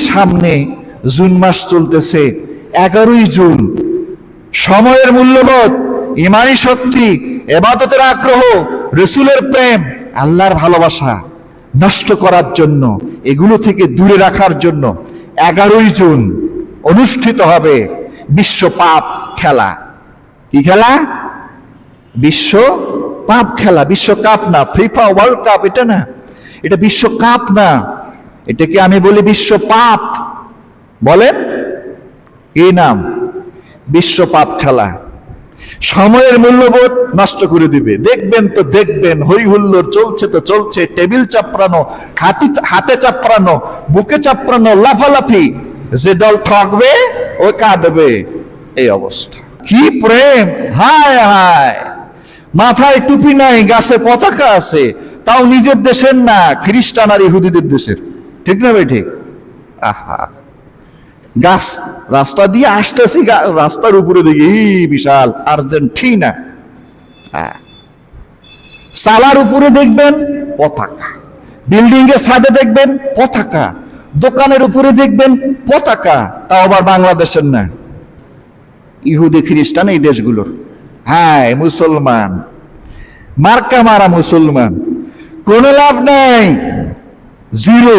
সামনে জুন মাস চলতেছে, 11ই জুন। সময়ের মূল্যবোধ, ইমানি শক্তি, ইবাদতের আগ্রহ, রাসূলের প্রেম, আল্লাহর ভালোবাসা নষ্ট করার জন্য, এগুলো থেকে দূরে রাখার জন্য 11ই জুন অনুষ্ঠিত হবে বিশ্ব পাপ খেলা। কি খেলা? বিশ্ব পাপ খেলা। বিশ্বকাপ না, ফিফা ওয়ার্ল্ড কাপ এটা না, এটা বিশ্বকাপ না, এটাকে আমি বলি বিশ্ব পাপ। বলেন কি নাম? বিশ্ব পাপ খেলা। সময়ের মূল্যবোধ নষ্ট করে দিবে। দেখবেন তো দেখবেন, হই হুল্লোড় চলছে তো চলছে, টেবিল চাপড়ানো, হাতে চাপড়ানো, বুকে চাপড়ানো, লাফালাফি, যে দল ঠকবে ও কাঁদবে, এই অবস্থা। কি প্রেম! হায় হায়, মাথায় টুপি নাই, গাছে পতাকা আছে, তাও নিজের দেশের না, খ্রিস্টান আর ইহুদিদের দেশের। ঠিক না ভাই? ঠিক। আহা, গাছ রাস্তা দিয়ে আসতেছি, রাস্তার উপরে দেখি বিশাল আর্জেন্টিনা, সালার উপরে দেখবেন পতাকা, বিল্ডিং এর ছাদে দেখবেন পতাকা, দোকানের উপরে দেখবেন পতাকা, তাও আবার বাংলাদেশের না, ইহুদি খ্রিস্টান এই দেশগুলোর। হ্যাঁ, মুসলমান, মার্কা মারা মুসলমান, কোনো লাভ নাই, জিরো,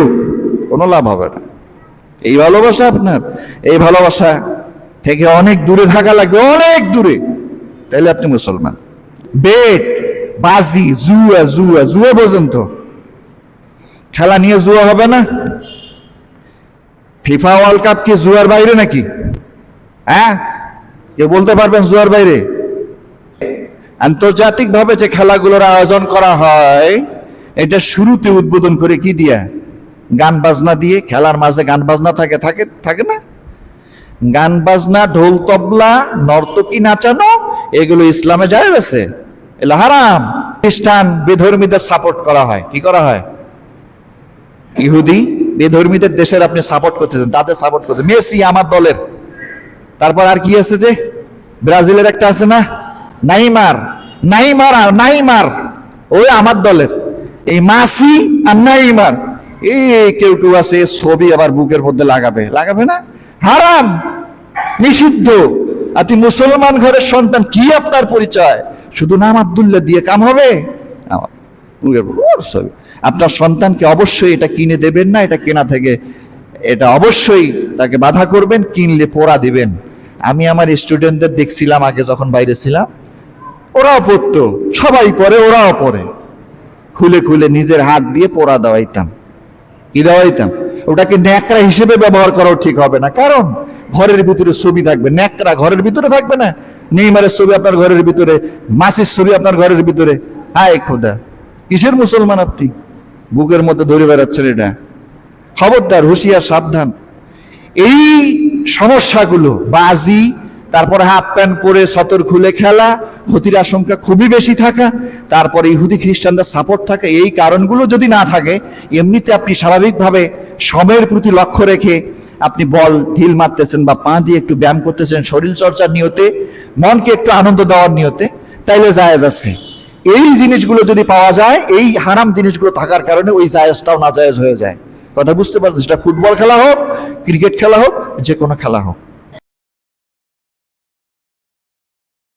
কোনো লাভ হবে না। এই ভালোবাসা আপনার, এই ভালোবাসা থেকে অনেক দূরে থাকা লাগবে, অনেক দূরে, তাহলে আপনি মুসলমান। বেট, বাজি, জুয়া, জুয়া, জুয়া পর্যন্ত খেলা নিয়ে জুয়া হবে না? ফিফা ওয়ার্ল্ড কাপ কি জুয়ার বাইরে নাকি? হ্যাঁ, কেউ বলতে পারবেন জুয়ার বাইরে? আন্তর্জাতিক ভাবে যে খেলাগুলোর আয়োজন করা হয়, এটা শুরুতে উদ্বোধন করে কি দিয়া? গান বাজনা দিয়ে। খেলার মাঝে গান বাজনা থাকে না? গান বাজনা, ঢোল তবলা, নর্তকী নাচানো, এগুলো ইসলামে জায়েজ আছে? এগুলো হারাম। খ্রিস্টান বেধর্মীদের সাপোর্ট করা হয়। কি করা হয়? ইহুদি বেধর্মীদের দেশের আপনি সাপোর্ট করতেছেন, তাদের সাপোর্ট করতে। মেসি আমার দলের, তারপর আর কি আছে যে ব্রাজিলের একটা আছে না, নাইমার, নাইমার ওই আমার দলের। এই মাসি আর নাইমার, এই কেউ কেউ আছে ছবি আবার বুকের মধ্যে লাগাবে না? হারাম, নিষিদ্ধ। আপনি মুসলমান ঘরের সন্তান, কি আপনার পরিচয়? শুধু নাম আব্দুল্লাহ দিয়ে কাম হবে? আপনার সন্তানকে অবশ্যই এটা কিনে দেবেন না, এটা কেনা থেকে এটা অবশ্যই তাকে বাধা করবেন, কিনলে পড়া দিবেন। আমি আমার স্টুডেন্টদের দেখছিলাম আগে যখন বাইরে ছিলাম, ওরাও পড়তো, সবাই পড়ে, ওরাও পড়ে, খুলে খুলে নিজের হাত দিয়ে পড়া দেওয়াইতাম। কি দেওয়াইতাম? ওটাকে ন্যাকড়া হিসেবে ব্যবহার করাও ঠিক হবে না, কারণ ঘরের ভিতরে ছবি থাকবে, ন্যাকড়া ঘরের ভিতরে থাকবে না। নেইমারের ছবি আপনার ঘরের ভিতরে, মাসির ছবি আপনার ঘরের ভিতরে, হায় খোদা, কিসের মুসলমান আপনি? বুকের মধ্যে ধরে বেড়াচ্ছেন এটা। খবরদার, হুঁশিয়ার, সাবধান। এই সমস্যাগুলো, বাজি, তারপরে হাফ প্যান্ট পরে সতর খুলে খেলা, ক্ষতির আশঙ্কা খুবই বেশি থাকা, তারপরে ইহুদি খ্রিস্টানদের সাপোর্ট থাকা, এই কারণগুলো যদি না থাকে, এমনিতে আপনি স্বাভাবিকভাবে সময়ের প্রতি লক্ষ্য রেখে আপনি বল ঢিল মারতেছেন বা পা দিয়ে একটু ব্যায়াম করতেছেন শরীর চর্চার নিয়তে, মনকে একটু আনন্দ দেওয়ার নিয়তে, তাইলে জায়েজ আছে। এই জিনিসগুলো যদি পাওয়া যায়, এই হারাম জিনিসগুলো থাকার কারণে ওই জায়েজটাও নাজায়েজ হয়ে যায়। কথা বুঝতে পারছেন? সেটা ফুটবল খেলা হোক, ক্রিকেট খেলা হোক, যে কোনো খেলা হোক।